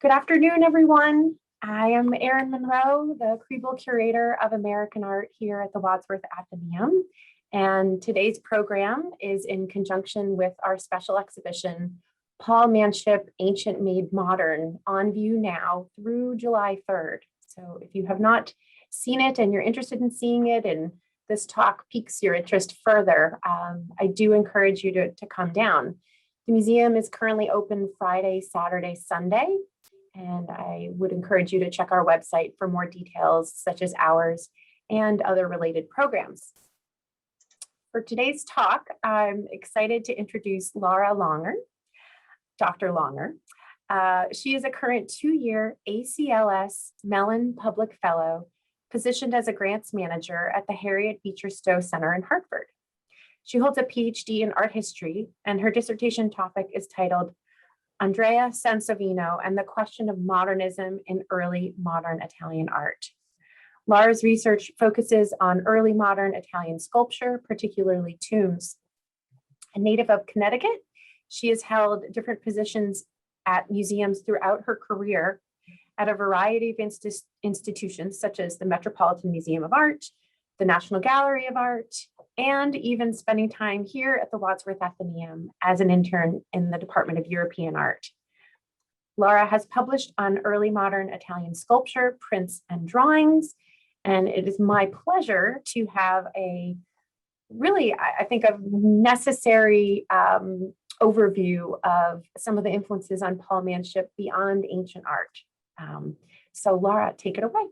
Good afternoon, everyone. I am Erin Monroe, the Kriebel Curator of American Art here at the Wadsworth Atheneum. And today's program is in conjunction with our special exhibition, Paul Manship, Ancient Made Modern, on view now through July 3rd. So if you have not seen it and you're interested in seeing it and this talk piques your interest further, I do encourage you to come down. The museum is currently open Friday, Saturday, Sunday, and I would encourage you to check our website for more details such as hours and other related programs. For today's talk, I'm excited to introduce Lara Langer, Dr. Langer. She is a current 2-year ACLS Mellon Public Fellow, positioned as a grants manager at the Harriet Beecher Stowe Center in Hartford. She holds a Ph.D. in art history, and her dissertation topic is titled Andrea Santucci and the Question of Modernism in Early Modern Italian Art. Lara's research focuses on early modern Italian sculpture, particularly tombs. A native of Connecticut, she has held different positions at museums throughout her career at a variety of institutions, such as the Metropolitan Museum of Art, the National Gallery of Art, and even spending time here at the Wadsworth Atheneum as an intern in the Department of European Art. Lara has published on early modern Italian sculpture, prints, and drawings, and it is my pleasure to have a really, I think, a necessary overview of some of the influences on Paul Manship beyond ancient art. So Lara, take it away.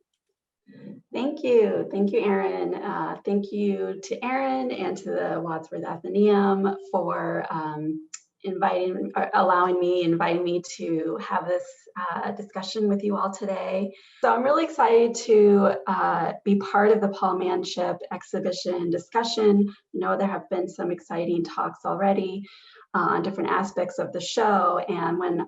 Thank you, Erin. Thank you to Erin and to the Wadsworth Atheneum for inviting me to have this discussion with you all today. So I'm really excited to be part of the Paul Manship exhibition discussion. You know, there have been some exciting talks already on different aspects of the show, and when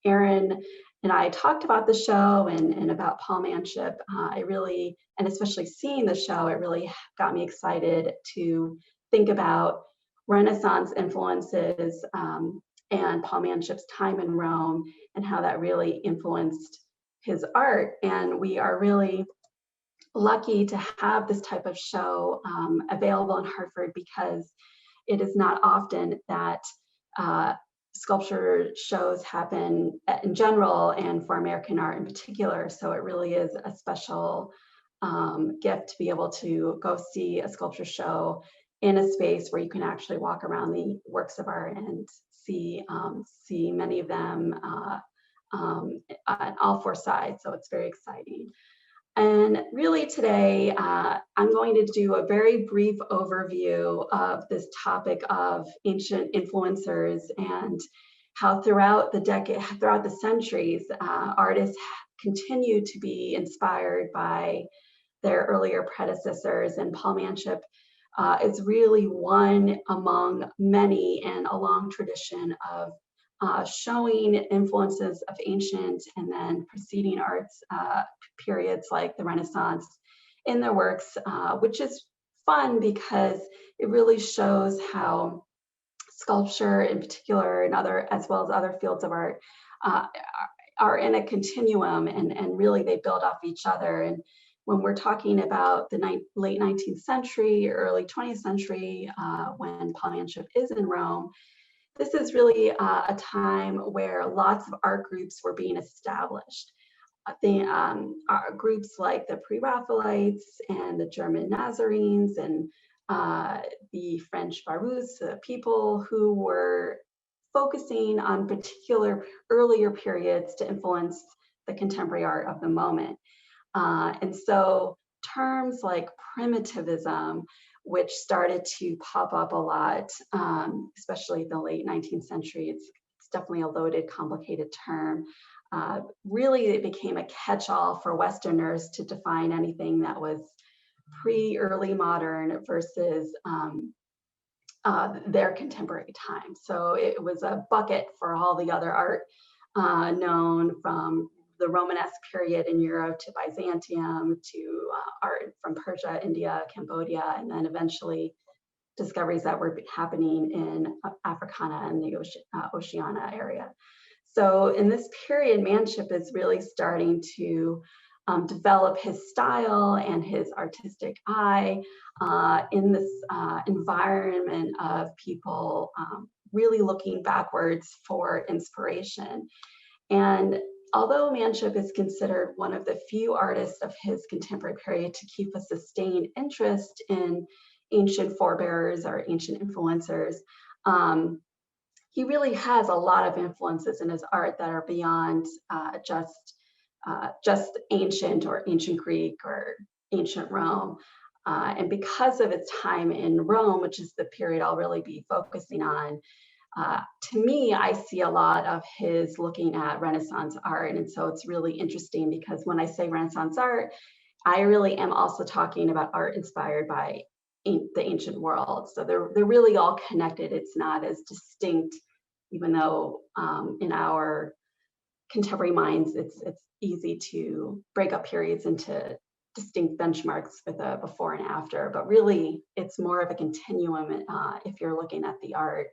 Erin and I talked about the show and about Paul Manship, and especially seeing the show, it really got me excited to think about Renaissance influences and Paul Manship's time in Rome and how that really influenced his art. And we are really lucky to have this type of show available in Hartford, because it is not often that sculpture shows happen in general and for American art in particular. So it really is a special gift to be able to go see a sculpture show in a space where you can actually walk around the works of art and see many of them on all four sides. So it's very exciting. And really today, I'm going to do a very brief overview of this topic of ancient influencers and how throughout the centuries, artists continue to be inspired by their earlier predecessors. And Paul Manship is really one among many and a long tradition of showing influences of ancient and then preceding arts periods like the Renaissance in their works, which is fun because it really shows how sculpture in particular and as well as other fields of art are in a continuum, and really they build off each other. And when we're talking about the late 19th century, early 20th century, when Paul Manship is in Rome, this is really a time where lots of art groups were being established. Groups like the Pre-Raphaelites and the German Nazarenes and the French Barouds, people who were focusing on particular earlier periods to influence the contemporary art of the moment. And so terms like primitivism, which started to pop up a lot, especially in the late 19th century. It's definitely a loaded, complicated term. Really, it became a catch-all for Westerners to define anything that was pre-early modern versus their contemporary time. So it was a bucket for all the other art known from the Romanesque period in Europe to Byzantium to art from Persia, India, Cambodia, and then eventually discoveries that were happening in Africana and the Oceania area. So in this period, Manship is really starting to develop his style and his artistic eye in this environment of people really looking backwards for inspiration. And although Manship is considered one of the few artists of his contemporary period to keep a sustained interest in ancient forebearers or ancient influencers, he really has a lot of influences in his art that are beyond just ancient or ancient Greek or ancient Rome. And because of its time in Rome, which is the period I'll really be focusing on, to me, I see a lot of his looking at Renaissance art. And so it's really interesting because when I say Renaissance art, I really am also talking about art inspired by the ancient world. So they're really all connected. It's not as distinct, even though in our contemporary minds, it's easy to break up periods into distinct benchmarks with a before and after, but really it's more of a continuum if you're looking at the art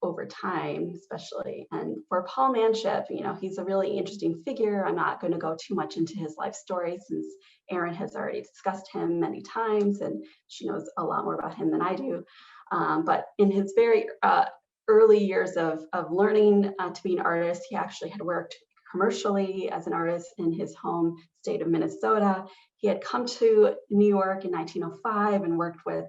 over time, especially. And for Paul Manship, you know, he's a really interesting figure. I'm not going to go too much into his life story since Erin has already discussed him many times and she knows a lot more about him than I do. But in his very early years of learning to be an artist, he actually had worked commercially as an artist in his home state of Minnesota. He had come to New York in 1905 and worked with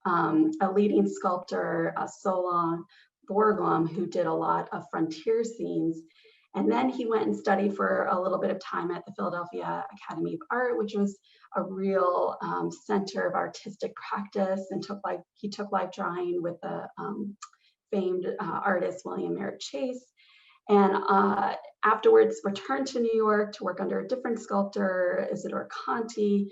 a leading sculptor, Solon Borglum, who did a lot of frontier scenes. And then he went and studied for a little bit of time at the Philadelphia Academy of Art, which was a real center of artistic practice, and he took life drawing with the famed artist William Merritt Chase. And afterwards returned to New York to work under a different sculptor, Isidore Conti.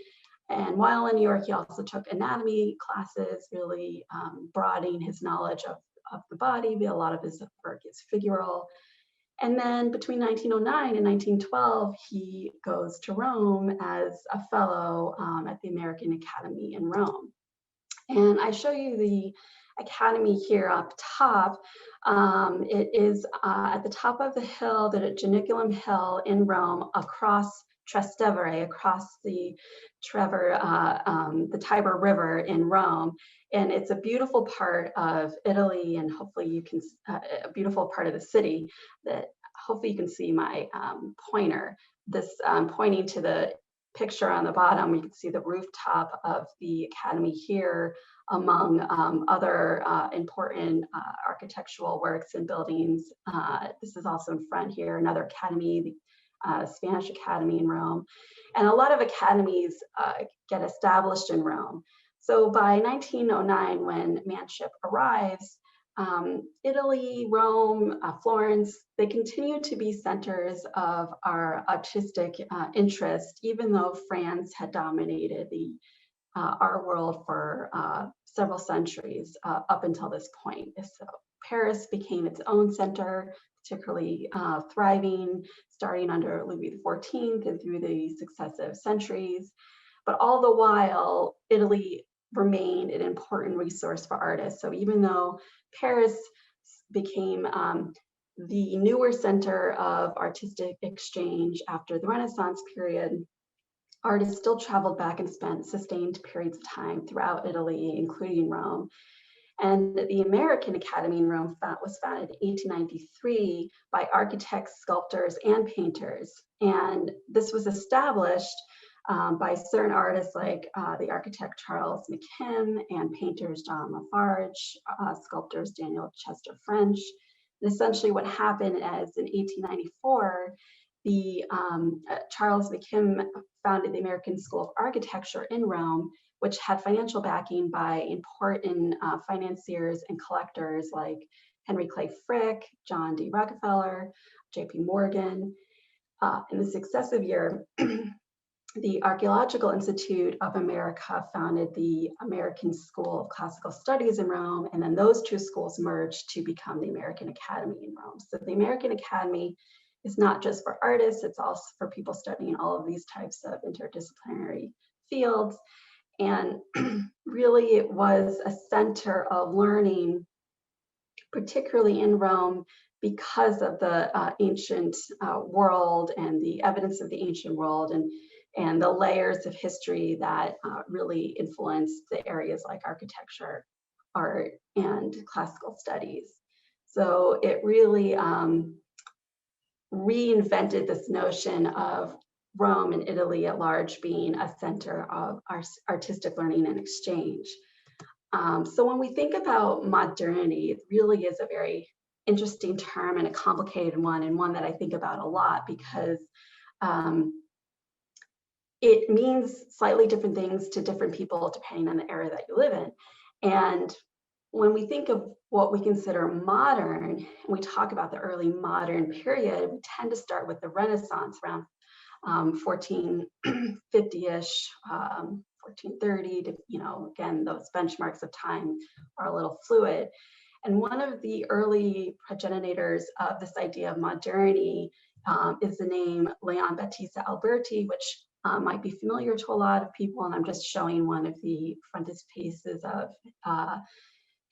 And while in New York, he also took anatomy classes, really broadening his knowledge of the body. A lot of his work is figural. And then between 1909 and 1912, he goes to Rome as a fellow at the American Academy in Rome. And I show you the Academy here up top. It is at the top of the hill, the Janiculum Hill in Rome, across Trastevere, across the Tiber River in Rome. And it's a beautiful part of Italy, and hopefully you can, a beautiful part of the city that hopefully you can see my pointer. This pointing to the picture on the bottom, you can see the rooftop of the Academy here, among other important architectural works and buildings. This is also in front here, another academy, the Spanish Academy in Rome. And a lot of academies get established in Rome. So by 1909, when Manship arrives, Italy, Rome, Florence, they continue to be centers of our artistic interest, even though France had dominated the art world for several centuries up until this point. So Paris became its own center, particularly thriving, starting under Louis XIV and through the successive centuries. But all the while, Italy remained an important resource for artists. So even though Paris became the newer center of artistic exchange after the Renaissance period, artists still traveled back and spent sustained periods of time throughout Italy, including Rome. And the American Academy in Rome was founded in 1893 by architects, sculptors, and painters. And this was established by certain artists like the architect Charles McKim and painters John Lafarge, sculptors Daniel Chester French. And essentially what happened is in 1894, Charles McKim founded the American School of Architecture in Rome, which had financial backing by important financiers and collectors like Henry Clay Frick, John D. Rockefeller, J.P. Morgan. In the successive year, the Archaeological Institute of America founded the American School of Classical Studies in Rome, and then those two schools merged to become the American Academy in Rome. So the American Academy is not just for artists, it's also for people studying all of these types of interdisciplinary fields. And really it was a center of learning, particularly in Rome, because of the ancient world and the evidence of the ancient world and the layers of history that really influenced the areas like architecture, art, and classical studies. So it really reinvented this notion of Rome and Italy at large being a center of artistic learning and exchange. So when we think about modernity, it really is a very interesting term and a complicated one, and one that I think about a lot because it means slightly different things to different people depending on the era that you live in. And when we think of what we consider modern, and we talk about the early modern period, we tend to start with the Renaissance around 1450-ish, 1430 to, again, those benchmarks of time are a little fluid. And one of the early progenitors of this idea of modernity is the name Leon Battista Alberti, which might be familiar to a lot of people. And I'm just showing one of the frontispieces of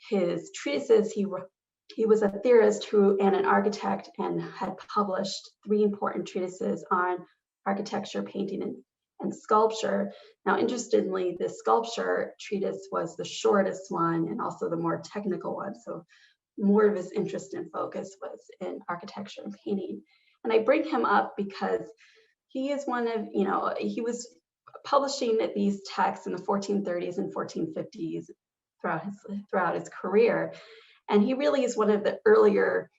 his treatises. He was a theorist and an architect, and had published 3 important treatises on architecture, painting, and sculpture. Now, interestingly, the sculpture treatise was the shortest one and also the more technical one. So more of his interest and focus was in architecture and painting. And I bring him up because he is one of, he was publishing these texts in the 1430s and 1450s throughout his career. And he really is one of the earlier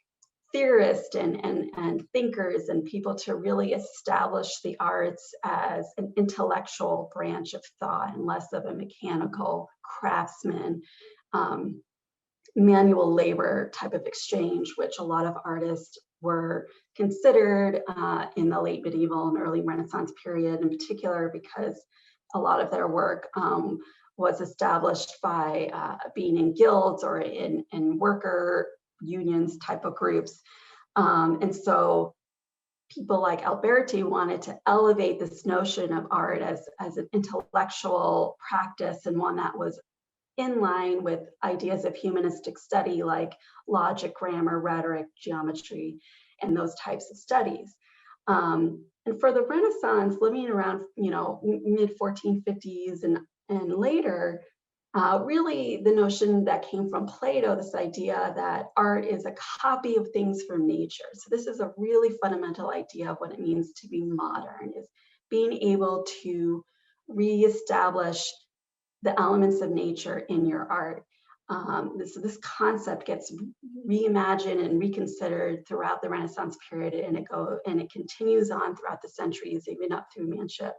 theorists and thinkers and people to really establish the arts as an intellectual branch of thought and less of a mechanical craftsman, manual labor type of exchange, which a lot of artists were considered in the late medieval and early Renaissance period, in particular because a lot of their work was established by being in guilds or in worker unions type of groups. And so people like Alberti wanted to elevate this notion of art as an intellectual practice, and one that was in line with ideas of humanistic study like logic, grammar, rhetoric, geometry, and those types of studies. And for the Renaissance, living around mid 1450s and later, really the notion that came from Plato, this idea that art is a copy of things from nature. So this is a really fundamental idea of what it means to be modern, is being able to reestablish the elements of nature in your art. This concept gets reimagined and reconsidered throughout the Renaissance period, and it continues on throughout the centuries, even up through Manship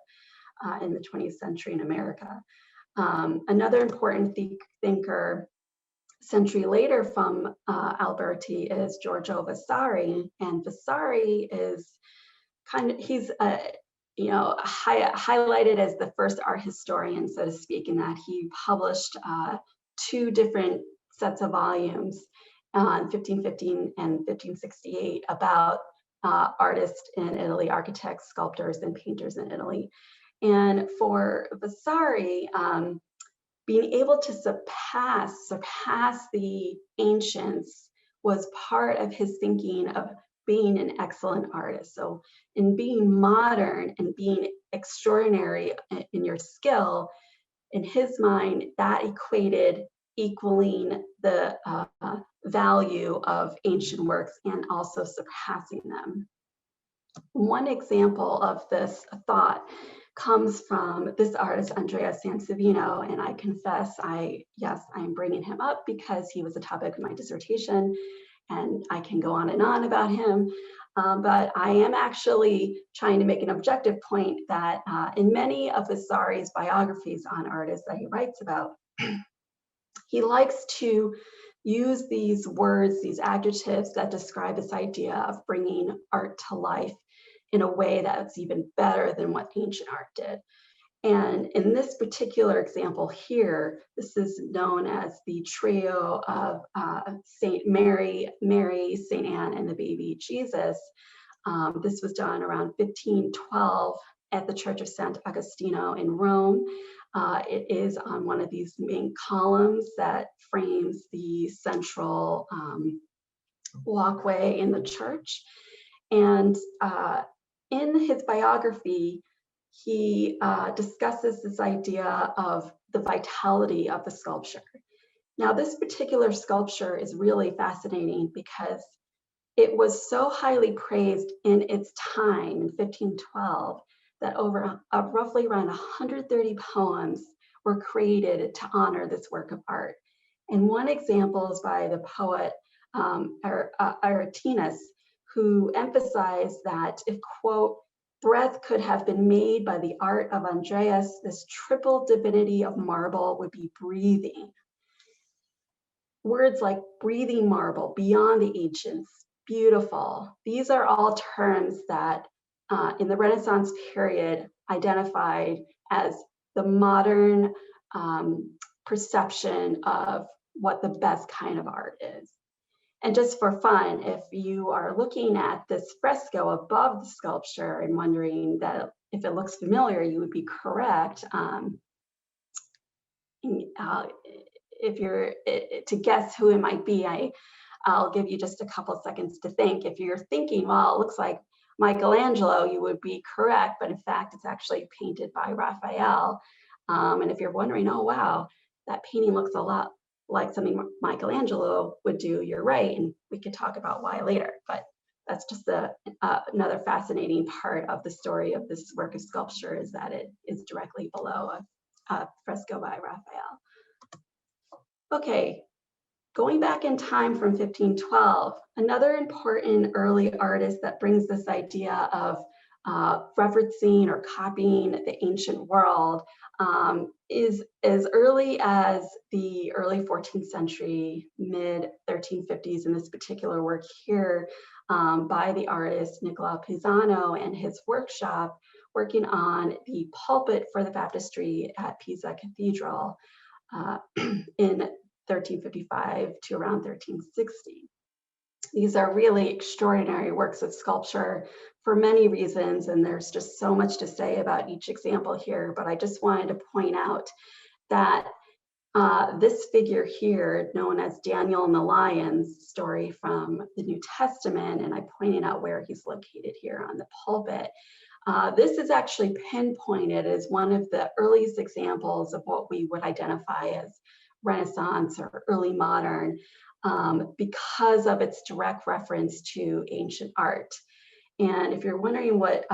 in the 20th century in America. Another important thinker century later from Alberti is Giorgio Vasari, and Vasari is he's highlighted as the first art historian, so to speak, in that he published 2 different sets of volumes in 1515 and 1568 about artists in Italy, architects, sculptors, and painters in Italy. And for Vasari, being able to surpass the ancients was part of his thinking of being an excellent artist. So in being modern and being extraordinary in your skill, in his mind, that equated equaling the value of ancient works and also surpassing them. One example of this thought comes from this artist, Andrea Santucci, and I confess, I'm bringing him up because he was a topic of my dissertation, and I can go on and on about him, but I am actually trying to make an objective point that in many of Vasari's biographies on artists that he writes about, he likes to use these words, these adjectives that describe this idea of bringing art to life in a way that's even better than what ancient art did. And in this particular example here, this is known as the trio of Saint Mary, Saint Anne, and the baby Jesus. This was done around 1512 at the Church of Sant'Agostino in Rome. It is on one of these main columns that frames the central walkway in the church. And in his biography, he discusses this idea of the vitality of the sculpture. Now, this particular sculpture is really fascinating because it was so highly praised in its time in 1512 that over roughly around 130 poems were created to honor this work of art. And one example is by the poet Aratinus, who emphasized that if, quote, breath could have been made by the art of Andreas, this triple divinity of marble would be breathing. Words like breathing marble, beyond the ancients, beautiful. These are all terms that in the Renaissance period identified as the modern perception of what the best kind of art is. And just for fun, if you are looking at this fresco above the sculpture and wondering that if it looks familiar, you would be correct. If you're to guess who it might be, I'll give you just a couple seconds to think. If you're thinking, well, it looks like Michelangelo, you would be correct, but in fact, it's actually painted by Raphael. And if you're wondering, oh, wow, that painting looks a lot like something Michelangelo would do, you're right, and we could talk about why later, but that's just another fascinating part of the story of this work of sculpture, is that it is directly below a fresco by Raphael. Okay, going back in time from 1512, another important early artist that brings this idea of referencing or copying the ancient world is as early as the early 14th century, mid 1350s, in this particular work here by the artist Nicola Pizzano and his workshop working on the pulpit for the baptistry at Pisa Cathedral in 1355 to around 1360. These are really extraordinary works of sculpture for many reasons, and there's just so much to say about each example here, but I just wanted to point out that this figure here, known as Daniel and the Lions story from the New Testament, and I pointed out where he's located here on the pulpit, this is actually pinpointed as one of the earliest examples of what we would identify as Renaissance or early modern, because of its direct reference to ancient art. And if you're wondering what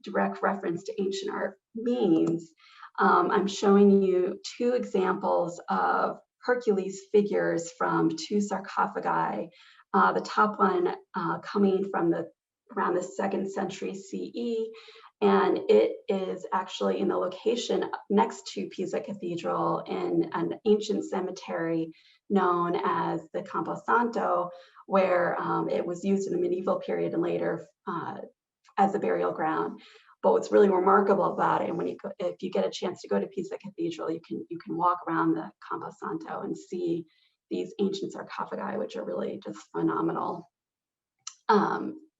direct reference to ancient art means, I'm showing you two examples of Hercules figures from two sarcophagi. The top one coming from around the 2nd century CE, and it is actually in the location next to Pisa Cathedral in an ancient cemetery known as the Campo Santo, where it was used in the medieval period and later as a burial ground. But what's really remarkable about it, and if you get a chance to go to Pisa Cathedral, you can walk around the Campo Santo and see these ancient sarcophagi, which are really just phenomenal.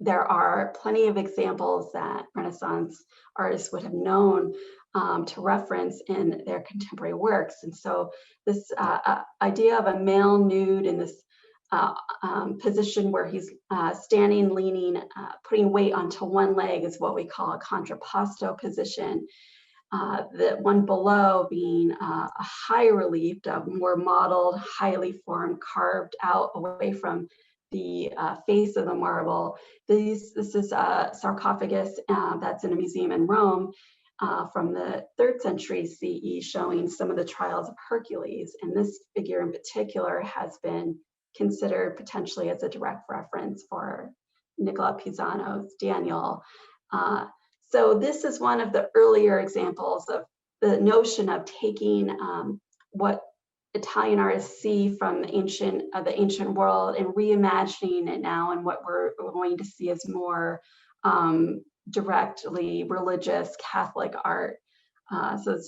There are plenty of examples that Renaissance artists would have known to reference in their contemporary works. And so this idea of a male nude in this position where he's standing, leaning, putting weight onto one leg is what we call a contrapposto position. The one below being a high relief, a more modeled, highly formed, carved out away from the face of the marble. This is a sarcophagus that's in a museum in Rome from the 3rd century CE, showing some of the trials of Hercules. And this figure in particular has been considered potentially as a direct reference for Nicola Pizzano's Daniel. So this is one of the earlier examples of the notion of taking what Italian artists see from the ancient world and reimagining it now, and what we're going to see as more directly religious Catholic art. So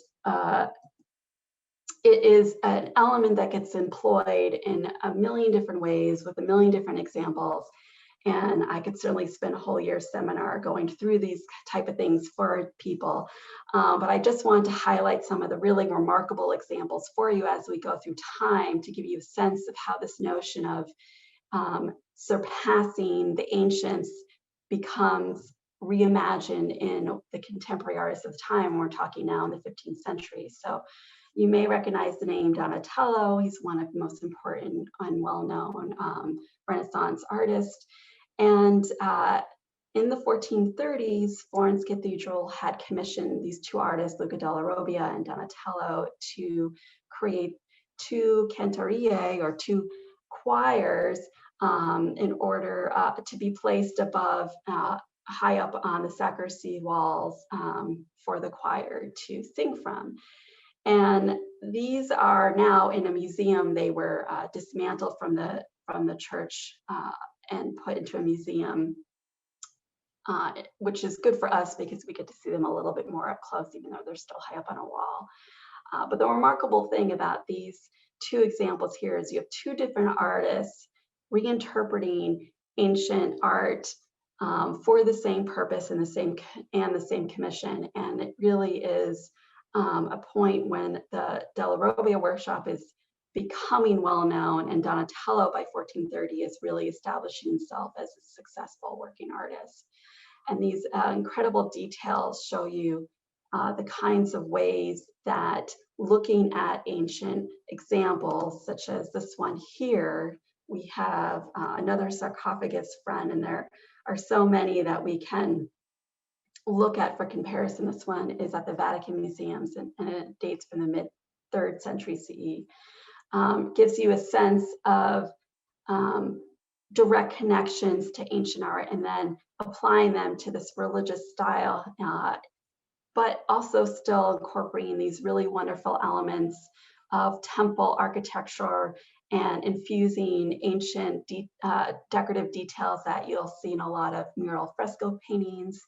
it is an element that gets employed in a million different ways with a million different examples. And I could certainly spend a whole year seminar going through these type of things for people. But I just wanted to highlight some of the really remarkable examples for you as we go through time to give you a sense of how this notion of surpassing the ancients becomes reimagined in the contemporary artists of the time. We're talking now in the 15th century. So you may recognize the name Donatello. He's one of the most important and well-known Renaissance artists. And in the 1430s, Florence Cathedral had commissioned these two artists, Luca della Robbia and Donatello, to create two cantorie, or two choirs, in order to be placed above, high up on the sacristy walls, for the choir to sing from. And these are now in a museum. They were dismantled from the church and put into a museum, which is good for us because we get to see them a little bit more up close, even though they're still high up on a wall. But the remarkable thing about these two examples here is you have two different artists reinterpreting ancient art for the same purpose and the same commission. And it really is a point when the Della Robbia workshop is becoming well known, and Donatello by 1430 is really establishing himself as a successful working artist. And these incredible details show you the kinds of ways that looking at ancient examples, such as this one here, we have another sarcophagus front, and there are so many that we can look at for comparison. This one is at the Vatican Museums, and it dates from the mid-3rd century CE. Gives you a sense of direct connections to ancient art, and then applying them to this religious style, but also still incorporating these really wonderful elements of temple architecture and infusing ancient decorative details that you'll see in a lot of mural fresco paintings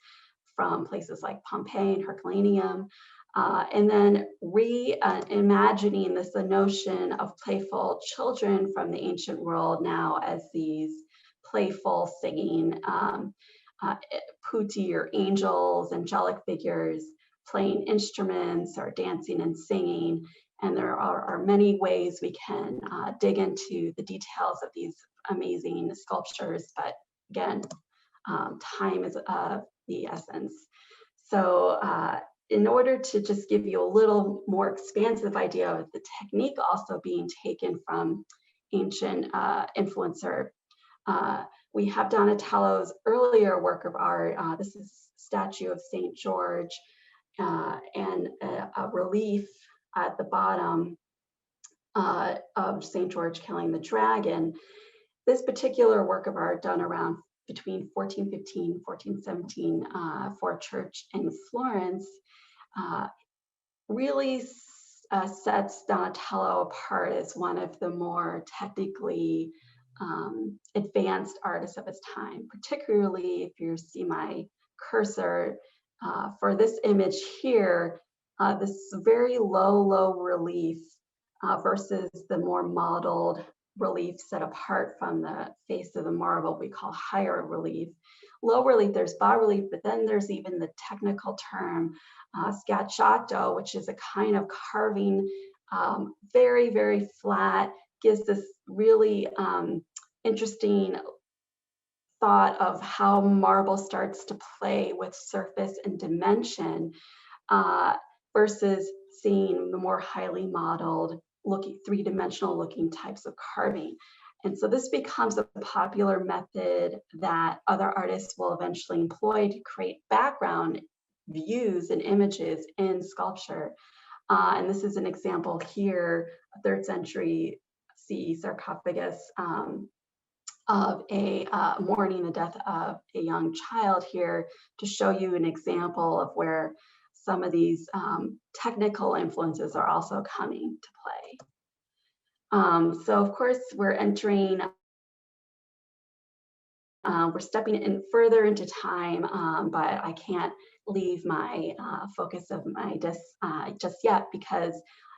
from places like Pompeii and Herculaneum. And then reimagining the notion of playful children from the ancient world now as these playful singing putti, or angels, angelic figures, playing instruments or dancing and singing. And there are many ways we can dig into the details of these amazing sculptures, but again, time is of the essence. So in order to just give you a little more expansive idea of the technique also being taken from ancient influencer, we have Donatello's earlier work of art. This is a statue of St. George, and a relief at the bottom of St. George killing the dragon. This particular work of art, done around between 1415 1417 for a church in Florence, really sets Donatello apart as one of the more technically advanced artists of his time. Particularly if you see my cursor for this image here, this very low relief versus the more modeled relief set apart from the face of the marble we call higher relief. Low relief, there's bas relief, but then there's even the technical term schiacciato, which is a kind of carving, very flat, gives this really interesting thought of how marble starts to play with surface and dimension versus seeing the more highly modeled looking, three-dimensional looking types of carving. And so this becomes a popular method that other artists will eventually employ to create background views and images in sculpture. And this is an example here, a 3rd century CE sarcophagus of a mourning the death of a young child here, to show you an example of where some of these technical influences are also coming to play. So of course we're entering, we're stepping in further into time, but I can't leave my focus of my just yet, because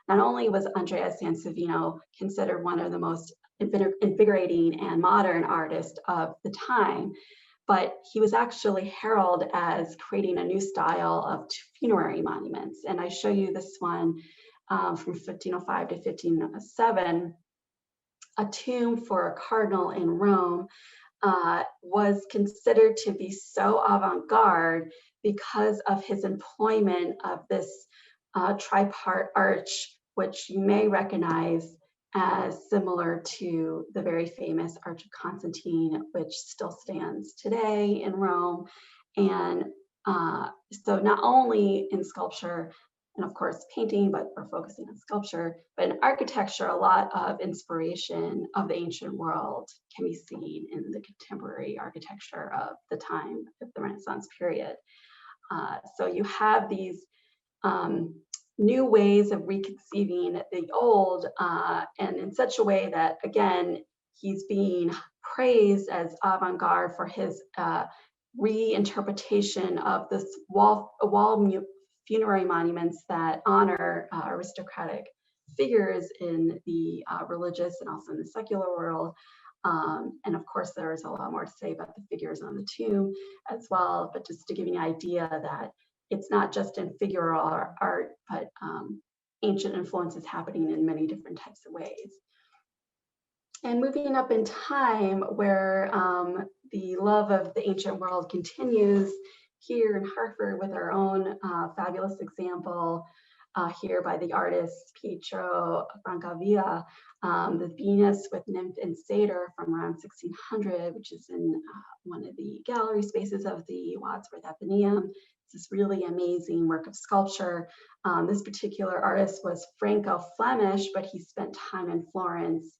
not only was Andrea Sansovino considered one of the most invigorating and modern artists of the time, but he was actually heralded as creating a new style of funerary monuments. And I show you this one from 1505 to 1507. a tomb for a cardinal in Rome was considered to be so avant-garde because of his employment of this tripart arch, which you may recognize as similar to the very famous Arch of Constantine, which still stands today in Rome. And so not only in sculpture and of course painting, but we're focusing on sculpture, but in architecture, a lot of inspiration of the ancient world can be seen in the contemporary architecture of the time of the Renaissance period. So you have these new ways of reconceiving the old, and in such a way that, again, he's being praised as avant-garde for his reinterpretation of this wall funerary monuments that honor aristocratic figures in the religious and also in the secular world. And of course, there's a lot more to say about the figures on the tomb as well, but just to give you an idea that it's not just in figural art, but ancient influences happening in many different types of ways. And moving up in time, where the love of the ancient world continues, here in Hartford with our own fabulous example here by the artist Pietro Francavilla, the Venus with Nymph and Satyr from around 1600, which is in one of the gallery spaces of the Wadsworth Atheneum. This is really amazing work of sculpture. This particular artist was Franco-Flemish, but he spent time in Florence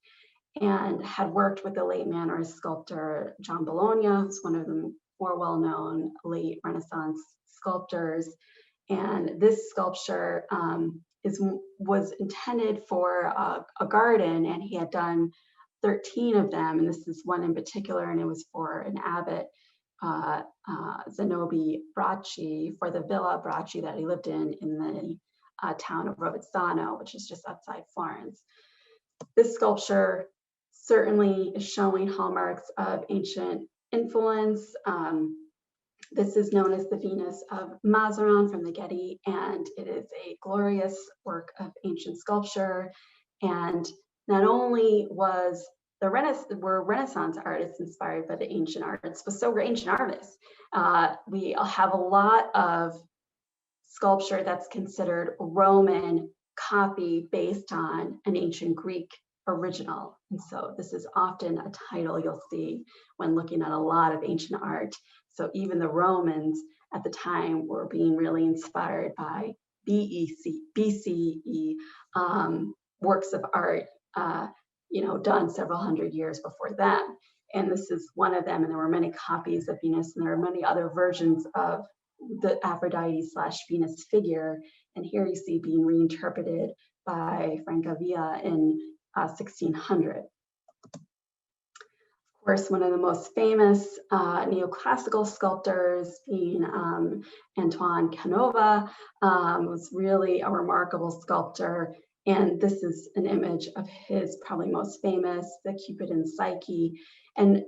and had worked with the late Mannerist sculptor John Bologna, who's one of the more well-known late Renaissance sculptors. And this sculpture was intended for a garden, and he had done 13 of them, and this is one in particular, and it was for an abbot, Zanobi Bracci, for the Villa Bracci that he lived in the town of Rovezzano, which is just outside Florence. This sculpture certainly is showing hallmarks of ancient influence. This is known as the Venus of Mazarin from the Getty, and it is a glorious work of ancient sculpture. And not only was were Renaissance artists inspired by the ancient artists, but so were ancient artists. We have a lot of sculpture that's considered Roman copy based on an ancient Greek original. And so this is often a title you'll see when looking at a lot of ancient art. So even the Romans at the time were being really inspired by BCE works of art, done several hundred years before them. And this is one of them. And there were many copies of Venus, and there are many other versions of the Aphrodite/Venus figure. And here you see being reinterpreted by Francavilla in 1600. Of course, one of the most famous neoclassical sculptors, being Antoine Canova, was really a remarkable sculptor. And this is an image of his probably most famous, the Cupid and Psyche. And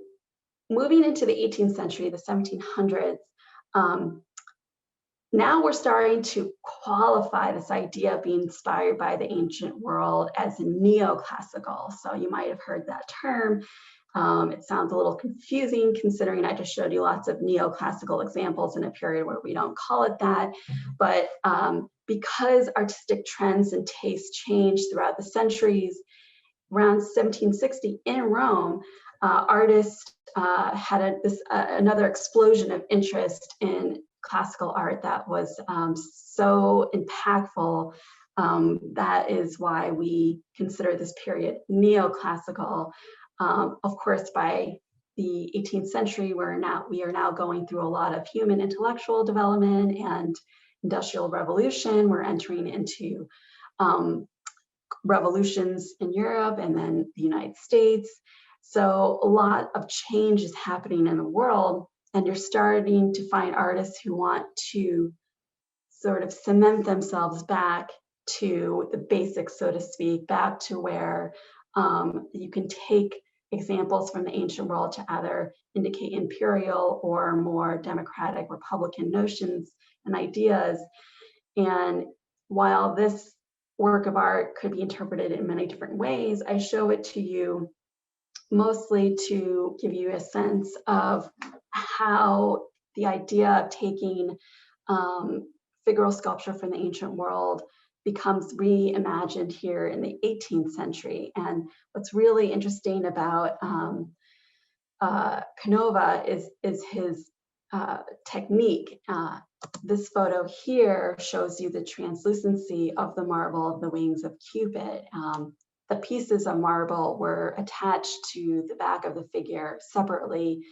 moving into the 18th century, the 1700s, now we're starting to qualify this idea of being inspired by the ancient world as neoclassical. So you might have heard that term. It sounds a little confusing considering I just showed you lots of neoclassical examples in a period where we don't call it that. But because artistic trends and tastes changed throughout the centuries, around 1760 in Rome, artists had another explosion of interest in classical art that was so impactful. That is why we consider this period neoclassical. Of course, by the 18th century, we are now going through a lot of human intellectual development and industrial revolution. We're entering into revolutions in Europe and then the United States. So a lot of change is happening in the world, and you're starting to find artists who want to sort of cement themselves back to the basics, so to speak, back to where you can take examples from the ancient world to either indicate imperial or more democratic republican notions and ideas. And while this work of art could be interpreted in many different ways, I show it to you mostly to give you a sense of how the idea of taking figural sculpture from the ancient world becomes reimagined here in the 18th century. And what's really interesting about Canova is his technique. This photo here shows you the translucency of the marble of the wings of Cupid. The pieces of marble were attached to the back of the figure separately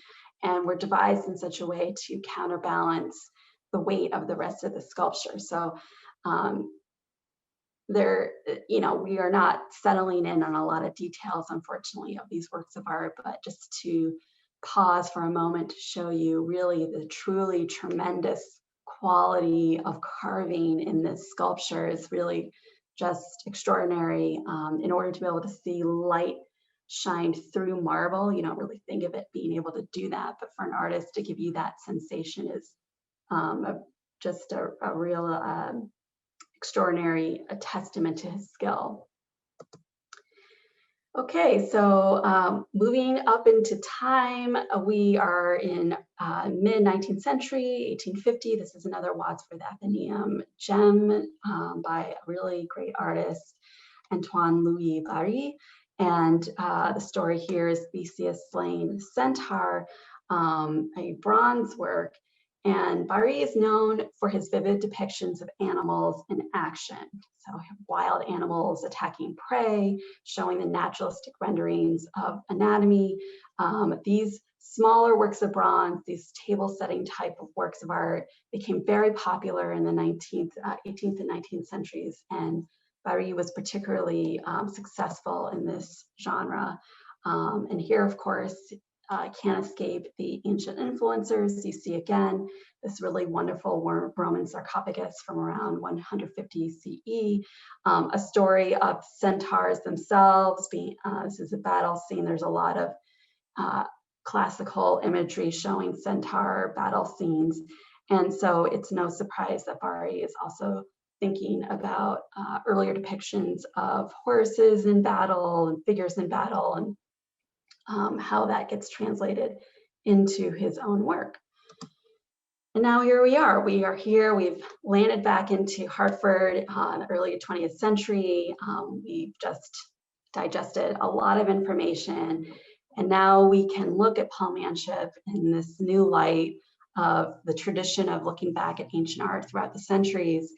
and were devised in such a way to counterbalance the weight of the rest of the sculpture. So we are not settling in on a lot of details, unfortunately, of these works of art, but just to pause for a moment to show you really the truly tremendous quality of carving in this sculpture is really just extraordinary. In order to be able to see light shine through marble, you don't really think of it being able to do that, but for an artist to give you that sensation is just a real extraordinary testament to his skill. Okay, so moving up into time, we are in mid-19th century, 1850. This is another Wadsworth Atheneum gem by a really great artist, Antoine Louis. And the story here is Theseus slaying the centaur, a bronze work. And Barye is known for his vivid depictions of animals in action. So wild animals attacking prey, showing the naturalistic renderings of anatomy. These smaller works of bronze, these table setting type of works of art became very popular in the 18th and 19th centuries. And Barye was particularly successful in this genre. And here, of course, can't escape the ancient influencers. You see again this really wonderful Roman sarcophagus from around 150 CE, a story of centaurs themselves. This is a battle scene. There's a lot of classical imagery showing centaur battle scenes. And so it's no surprise that Barye is also thinking about earlier depictions of horses in battle and figures in battle, and how that gets translated into his own work. And now here we are. We've landed back into Hartford in the early 20th century. We've just digested a lot of information. And now we can look at Paul Manship in this new light of the tradition of looking back at ancient art throughout the centuries.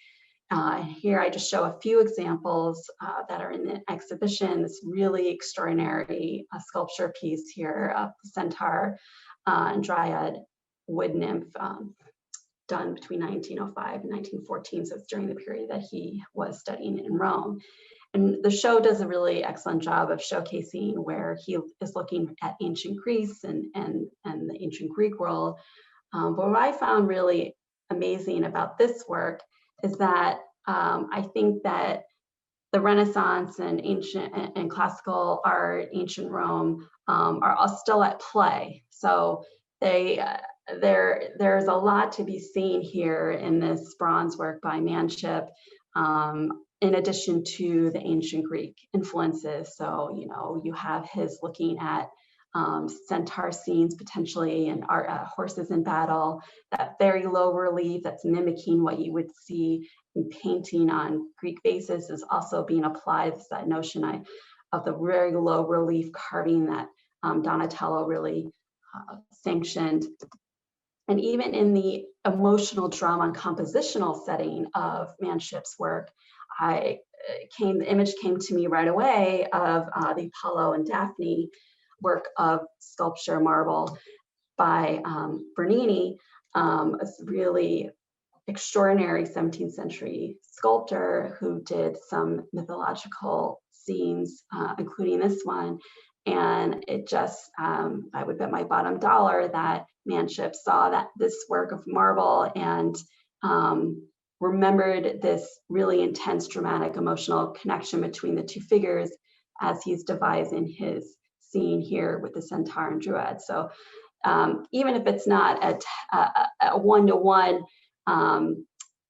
Here I just show a few examples that are in the exhibition. This really extraordinary sculpture piece here of the centaur and dryad wood nymph done between 1905 and 1914. So it's during the period that he was studying in Rome. And the show does a really excellent job of showcasing where he is looking at ancient Greece and the ancient Greek world. But what I found really amazing about this work is that I think that the Renaissance and ancient and classical art, ancient Rome, are all still at play. So there's a lot to be seen here in this bronze work by Manship, in addition to the ancient Greek influences. So, you have his looking at centaur scenes potentially and horses in battle, that very low relief that's mimicking what you would see in painting on Greek vases is also being applied. It's that notion of the very low relief carving that Donatello really sanctioned. And even in the emotional drama and compositional setting of Manship's work, the image came to me right away of the Apollo and Daphne work of sculpture marble by Bernini, a really extraordinary 17th century sculptor who did some mythological scenes, including this one. And it just, I would bet my bottom dollar that Manship saw this work of marble and remembered this really intense, dramatic, emotional connection between the two figures as he's devising his scene here with the centaur and druid. So even if it's not a one-to-one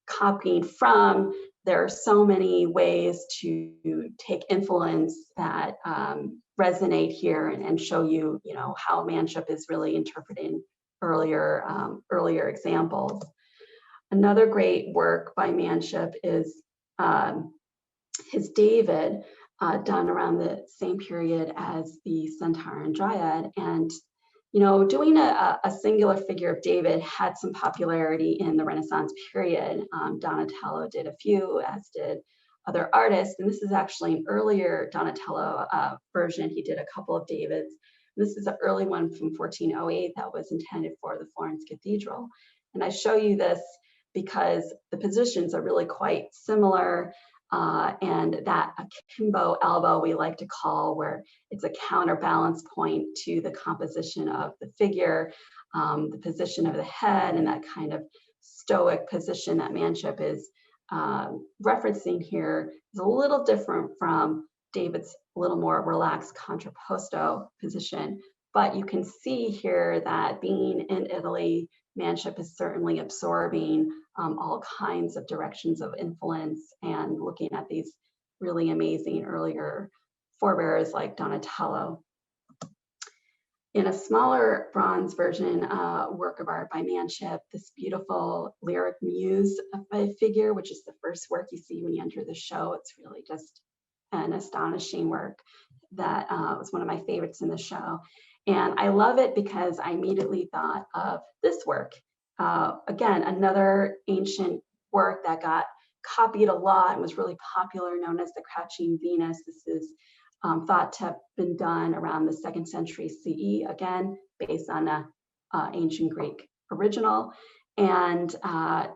copying from there are so many ways to take influence that resonate here and show you, how Manship is really interpreting earlier examples. Another great work by Manship is his David, done around the same period as the Centaur and Dryad. And doing a singular figure of David had some popularity in the Renaissance period. Donatello did a few, as did other artists. And this is actually an earlier Donatello version. He did a couple of Davids. This is an early one from 1408 that was intended for the Florence Cathedral. And I show you this because the positions are really quite similar. And that akimbo elbow we like to call, where it's a counterbalance point to the composition of the figure, the position of the head, and that kind of stoic position that Manship is referencing here is a little different from David's a little more relaxed contrapposto position. But you can see here that being in Italy, Manship is certainly absorbing all kinds of directions of influence and looking at these really amazing earlier forebears like Donatello. In a smaller bronze version work of art by Manship, this beautiful lyric muse figure, which is the first work you see when you enter the show. It's really just an astonishing work that was one of my favorites in the show. And I love it because I immediately thought of this work. Again, another ancient work that got copied a lot and was really popular, known as the Crouching Venus. This is thought to have been done around the 2nd century CE, again, based on an ancient Greek original. And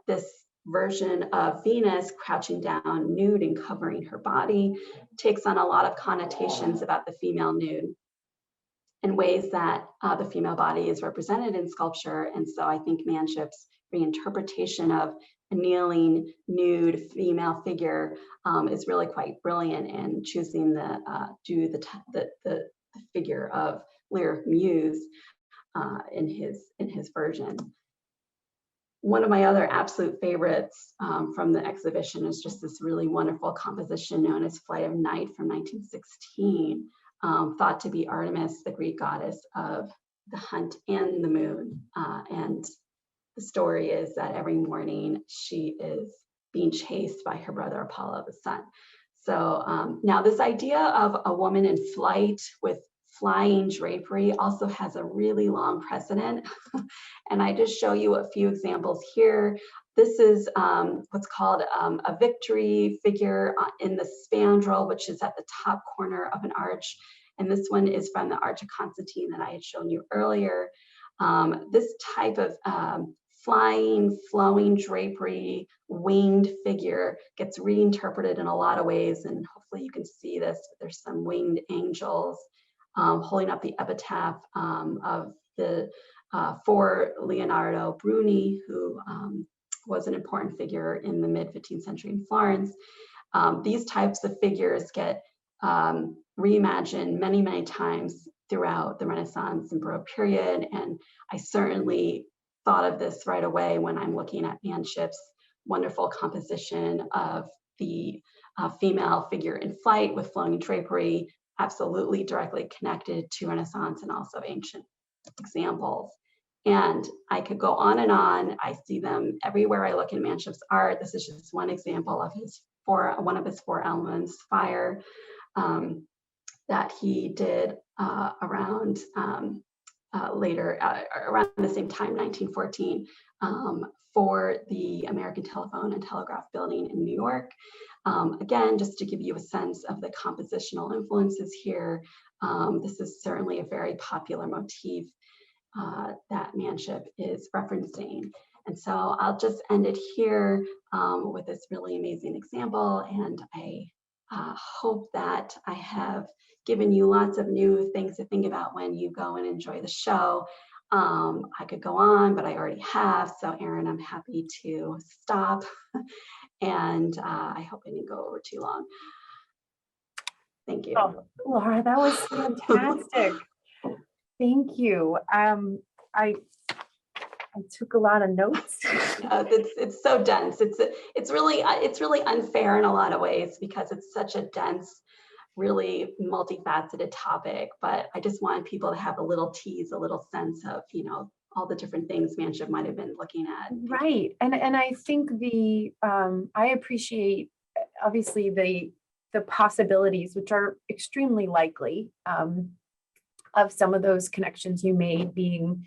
this version of Venus crouching down nude and covering her body takes on a lot of connotations about the female nude in ways that the female body is represented in sculpture. And so I think Manship's reinterpretation of a kneeling, nude female figure is really quite brilliant in choosing the figure of lyric muse in his version. One of my other absolute favorites from the exhibition is just this really wonderful composition known as Flight of Night from 1916. Thought to be Artemis, the Greek goddess of the hunt and the moon. And the story is that every morning she is being chased by her brother Apollo, the sun. So now this idea of a woman in flight with flying drapery also has a really long precedent. And I just show you a few examples here. This is what's called a victory figure in the spandrel, which is at the top corner of an arch. And this one is from the Arch of Constantine that I had shown you earlier. This type of flying, flowing drapery, winged figure gets reinterpreted in a lot of ways. And hopefully you can see this. There's some winged angels holding up the epitaph of the for Leonardo Bruni, who was an important figure in the mid-15th century in Florence. These types of figures get reimagined many, many times throughout the Renaissance and Baroque period. And I certainly thought of this right away when I'm looking at Manship's wonderful composition of the female figure in flight with flowing drapery, absolutely directly connected to Renaissance and also ancient examples. And I could go on and on. I see them everywhere I look in Manship's art. This is just one example of one of his 4 elements, fire, that he did around later, around the same time, 1914, for the American Telephone and Telegraph Building in New York. Again, just to give you a sense of the compositional influences here, this is certainly a very popular motif that Manship is referencing. And so I'll just end it here with this really amazing example. And I hope that I have given you lots of new things to think about when you go and enjoy the show. I could go on, but I already have. So Erin, I'm happy to stop. And I hope I didn't go over too long. Thank you. Oh, Lara, that was fantastic. Thank you. I took a lot of notes. It's so dense. It's really unfair in a lot of ways because it's such a dense, really multifaceted topic. But I just wanted people to have a little tease, a little sense of, all the different things Manship might have been looking at. Right. And I think I appreciate obviously the possibilities, which are extremely likely, of some of those connections you made being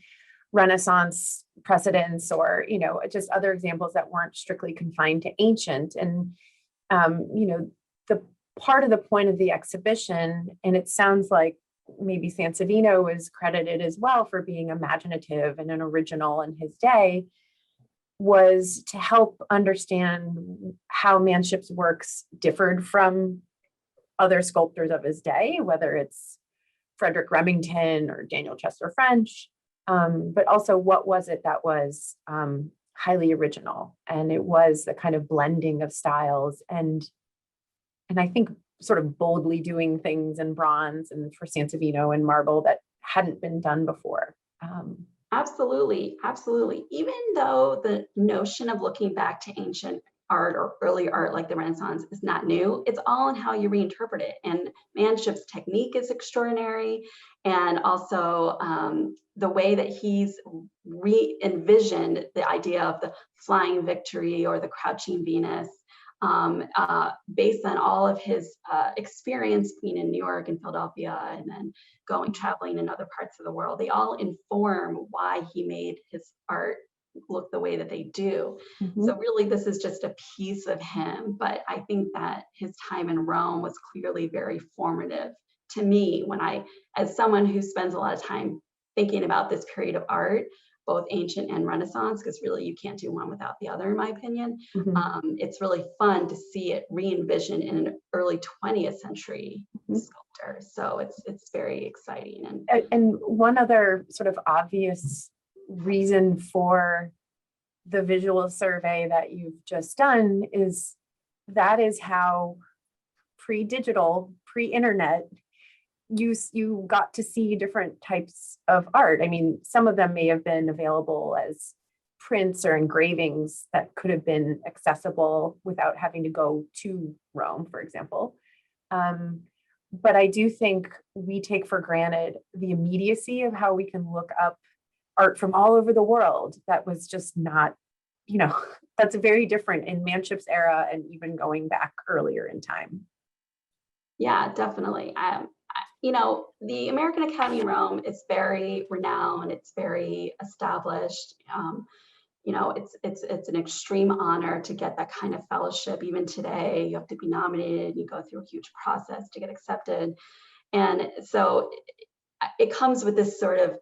Renaissance precedents, or just other examples that weren't strictly confined to ancient. And the part of the point of the exhibition, and it sounds like maybe Sansovino was credited as well for being imaginative and an original in his day, was to help understand how Manship's works differed from other sculptors of his day, whether it's Frederick Remington or Daniel Chester French, but also what was it that was highly original. And it was the kind of blending of styles and I think sort of boldly doing things in bronze and for Sansovino and marble that hadn't been done before. Absolutely. Even though the notion of looking back to ancient art or early art like the Renaissance is not new, it's all in how you reinterpret it. And Manship's technique is extraordinary. And also the way that he's re-envisioned the idea of the flying Victory or the crouching Venus, based on all of his experience being in New York and Philadelphia and then traveling in other parts of the world. They all inform why he made his art look the way that they do. Mm-hmm. So really this is just a piece of him, but I think that his time in Rome was clearly very formative to me as someone who spends a lot of time thinking about this period of art, both ancient and Renaissance, because really you can't do one without the other, in my opinion. Mm-hmm. It's really fun to see it re-envisioned in an early 20th century sculptor. So it's very exciting. And one other sort of obvious reason for the visual survey that you've just done is how pre-digital, pre-internet, you got to see different types of art. I mean, some of them may have been available as prints or engravings that could have been accessible without having to go to Rome, for example. But I do think we take for granted the immediacy of how we can look up art from all over the world that was just not, that's very different in Manship's era and even going back earlier in time. Yeah, definitely. The American Academy in Rome is very renowned. It's very established. It's an extreme honor to get that kind of fellowship. Even today, you have to be nominated. You go through a huge process to get accepted. And so it comes with this sort of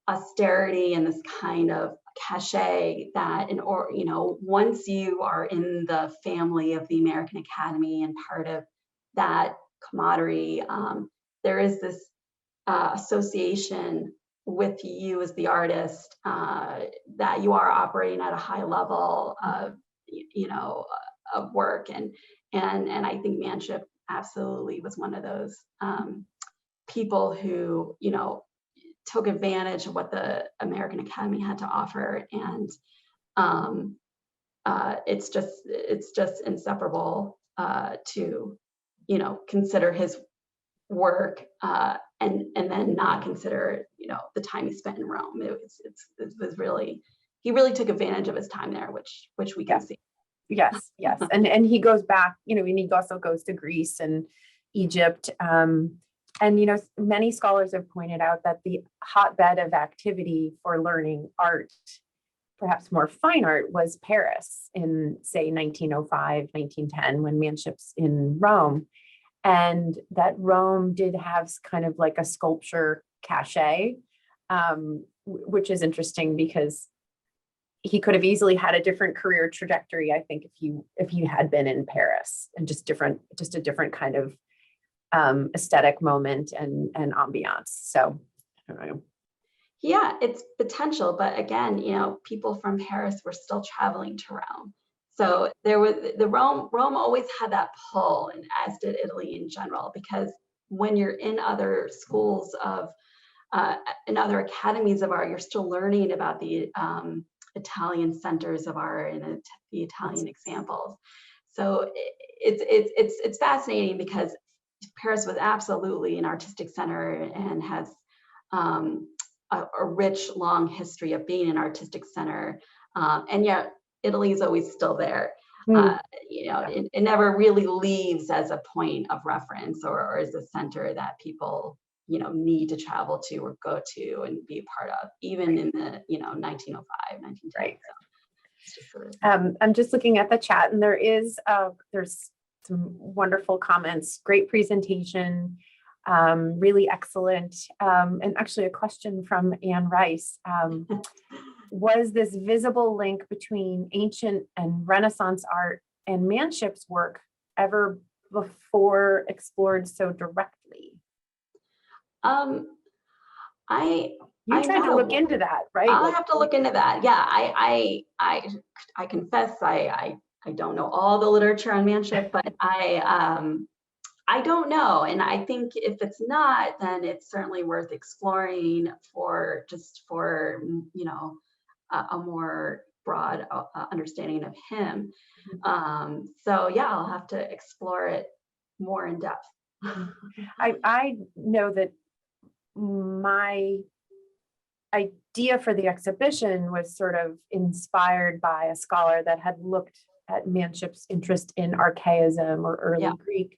austerity and this kind of cachet that once you are in the family of the American Academy and part of that camaraderie, there is this association with you as the artist, that you are operating at a high level of of work, and I think Manship absolutely was one of those people who took advantage of what the American Academy had to offer, and it's just inseparable to consider his work and then not consider the time he spent in Rome. It was really, he really took advantage of his time there, which we can see. Yes. And he goes back, and he also goes to Greece and Egypt. And many scholars have pointed out that the hotbed of activity for learning art, perhaps more fine art, was Paris in, say, 1905, 1910, when Manship's in Rome. And that Rome did have kind of like a sculpture cachet, which is interesting because he could have easily had a different career trajectory, I think, if he had been in Paris, and just a different kind of aesthetic moment and ambiance. So I don't know. Yeah, it's potential, but again, people from Paris were still traveling to Rome. So there was Rome always had that pull, and as did Italy in general, because when you're in other schools of in other academies of art, you're still learning about the Italian centers of art and the Italian examples. So it's fascinating because Paris was absolutely an artistic center and has a rich, long history of being an artistic center, and yet Italy is always still there. It never really leaves as a point of reference or as a center that people need to travel to or go to and be a part of, even in the 1905, 1910. Right. So I'm just looking at the chat, and there's some wonderful comments. Great presentation, really excellent. And actually, a question from Anne Rice. Was this visible link between ancient and Renaissance art and Manship's work ever before explored so directly? You tried to look into that, right? I'll have to look into that. Yeah, I confess I don't know all the literature on Manship, but I don't know. And I think if it's not, then it's certainly worth exploring for a more broad understanding of him. So yeah, I'll have to explore it more in depth. I know that my idea for the exhibition was sort of inspired by a scholar that had looked at Manship's interest in archaism or early Greek.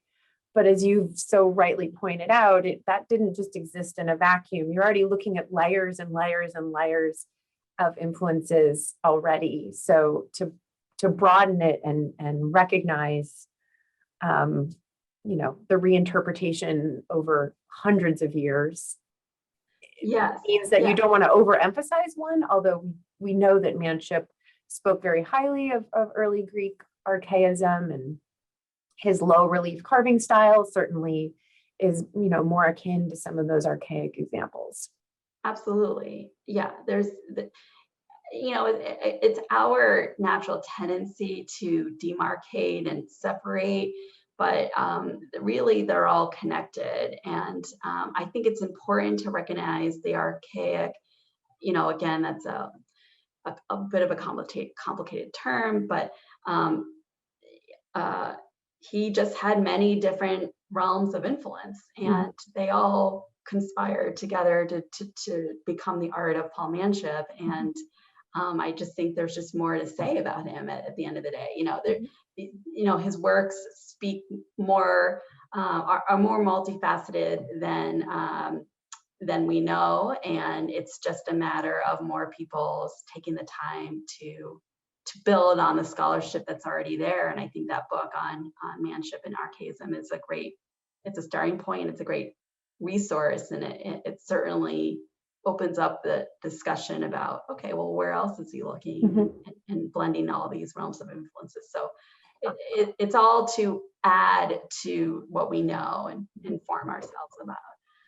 But as you've so rightly pointed out, that didn't just exist in a vacuum. You're already looking at layers and layers and layers of influences already. So to broaden it and recognize, the reinterpretation over hundreds of years, means that you don't want to overemphasize one, although we know that Manship spoke very highly of early Greek archaism, and his low relief carving style certainly is, more akin to some of those archaic examples. Absolutely. Yeah, it's our natural tendency to demarcate and separate, but really they're all connected. And I think it's important to recognize the archaic, again, that's a bit of a complicated term, but he just had many different realms of influence, and they all conspired together to become the art of Paul Manship. And I just think there's just more to say about him at the end of the day. His works speak more, are more multifaceted than we know, and it's just a matter of more people taking the time to build on the scholarship that's already there. And I think that book on Manship and archaism is it's a starting point. It's a great resource, and it certainly opens up the discussion about, okay, well, where else is he looking, and blending all these realms of influences. So it's all to add to what we know and inform ourselves about.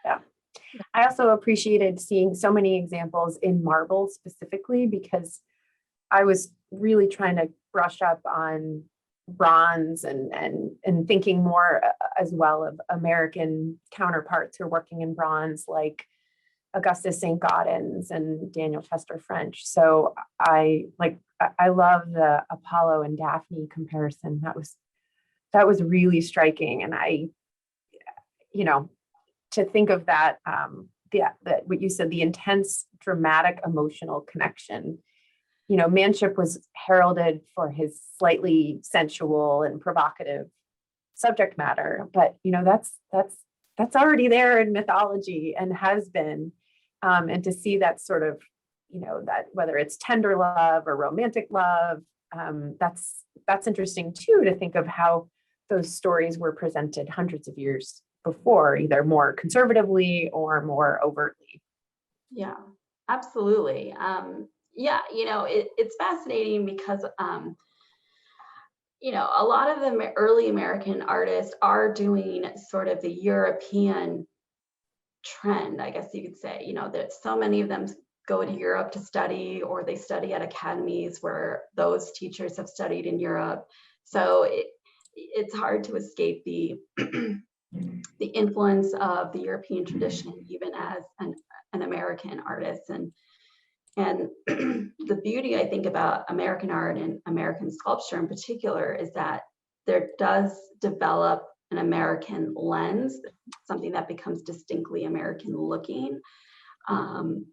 Yeah. I also appreciated seeing so many examples in marble specifically, because I was really trying to brush up on bronze and thinking more as well of American counterparts who are working in bronze, like Augustus St. Gaudens and Daniel Chester French. So I love the Apollo and Daphne comparison. That was really striking. And to think of that, that what you said, the intense, dramatic, emotional connection. Manship was heralded for his slightly sensual and provocative subject matter, but that's already there in mythology and has been. And to see that sort of, that whether it's tender love or romantic love, that's interesting too, to think of how those stories were presented hundreds of years before, either more conservatively or more overtly. Yeah, absolutely. It's fascinating because, a lot of the early American artists are doing sort of the European trend, I guess you could say. That so many of them go to Europe to study, or they study at academies where those teachers have studied in Europe. So it's hard to escape the the influence of the European tradition, even as an American artist. And the beauty, I think, about American art and American sculpture in particular is that there does develop an American lens, something that becomes distinctly American looking. And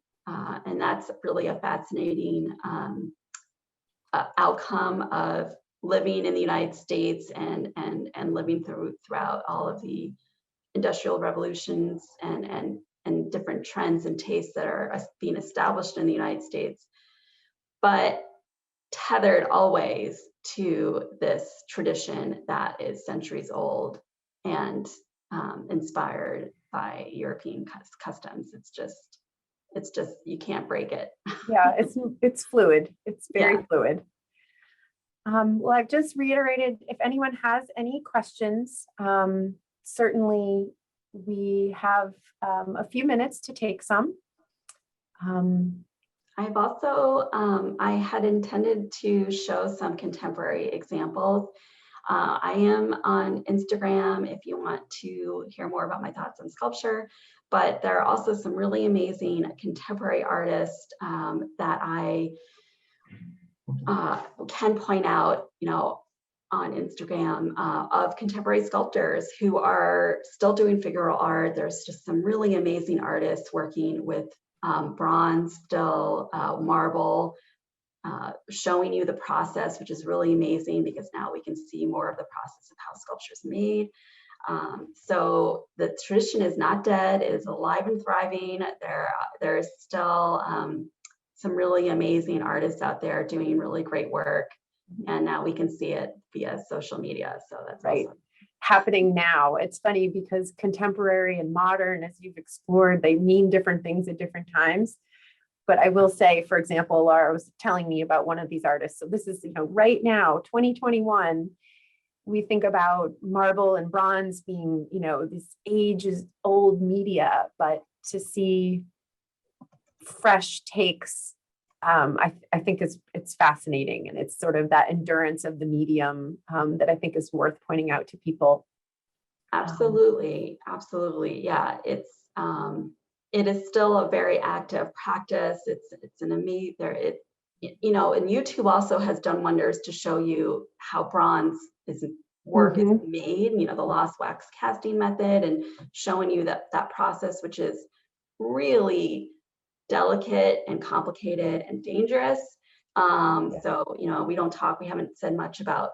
that's really a fascinating outcome of living in the United States and living throughout all of the industrial revolutions and different trends and tastes that are being established in the United States, but tethered always to this tradition that is centuries old and inspired by European customs. It's just, you can't break it. Yeah, it's fluid. It's very fluid. Well, I've just reiterated, if anyone has any questions, certainly we have a few minutes to take some. I've also, I had intended to show some contemporary examples. I am on Instagram if you want to hear more about my thoughts on sculpture, but there are also some really amazing contemporary artists that I can point out, on Instagram of contemporary sculptors who are still doing figural art. There's just some really amazing artists working with bronze, still marble, showing you the process, which is really amazing because now we can see more of the process of how sculpture is made. So the tradition is not dead, it is alive and thriving. There's still some really amazing artists out there doing really great work. And now we can see it via social media. So that's right. awesome. Happening now. It's funny because contemporary and modern, as you've explored, they mean different things at different times. But I will say, for example, Lara was telling me about one of these artists. So this is, right now, 2021, we think about marble and bronze being, this ages old media, but to see fresh takes, I think it's fascinating. And it's sort of that endurance of the medium that I think is worth pointing out to people. Absolutely. Absolutely. Yeah. It is still a very active practice. It's an amazing, and YouTube also has done wonders to show you how bronze is made, the lost wax casting method, and showing you that process, which is really delicate and complicated and dangerous. So, we haven't said much about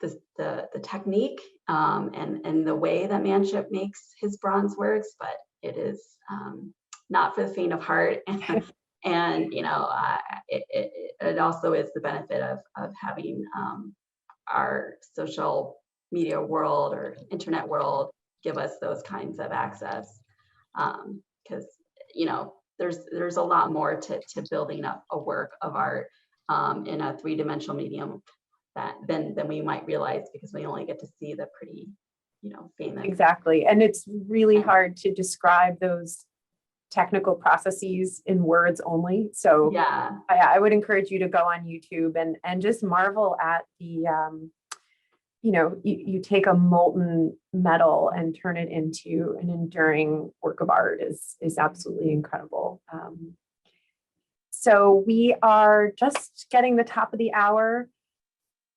the technique and the way that Manship makes his bronze works, but it is not for the faint of heart. And it also is the benefit of having our social media world or internet world give us those kinds of access, because there's a lot more to building up a work of art in a three-dimensional medium than we might realize, because we only get to see the pretty famous. Exactly. And it's really hard to describe those technical processes in words only. So yeah, I would encourage you to go on YouTube and just marvel at the, you take a molten metal and turn it into an enduring work of art is absolutely incredible. So we are just getting the top of the hour.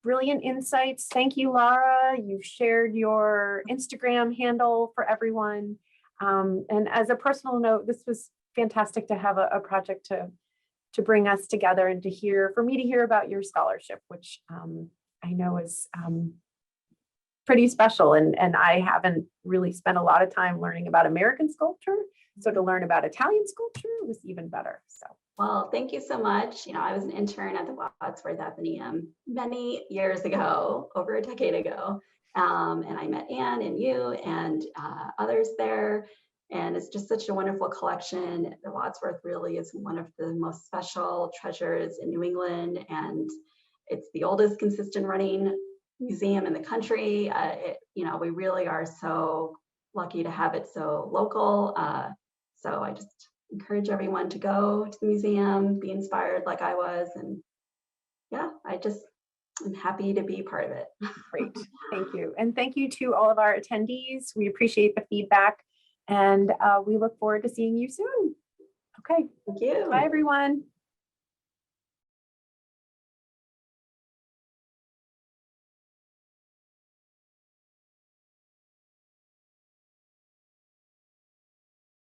Brilliant insights. Thank you, Lara. You've shared your Instagram handle for everyone. And as a personal note, this was fantastic to have a project to bring us together and for me to hear about your scholarship, which I know is pretty special. And I haven't really spent a lot of time learning about American sculpture. So to learn about Italian sculpture was even better. So. Well, thank you so much. I was an intern at the Wadsworth Atheneum many years ago, over a decade ago. And I met Anne and you and others there. And it's just such a wonderful collection. The Wadsworth really is one of the most special treasures in New England. And it's the oldest consistent running museum in the country. We really are so lucky to have it so local. So I just encourage everyone to go to the museum, be inspired like I was. And yeah, I'm happy to be part of it. Great. Thank you. And thank you to all of our attendees. We appreciate the feedback and we look forward to seeing you soon. Okay. Thank you. Bye, everyone.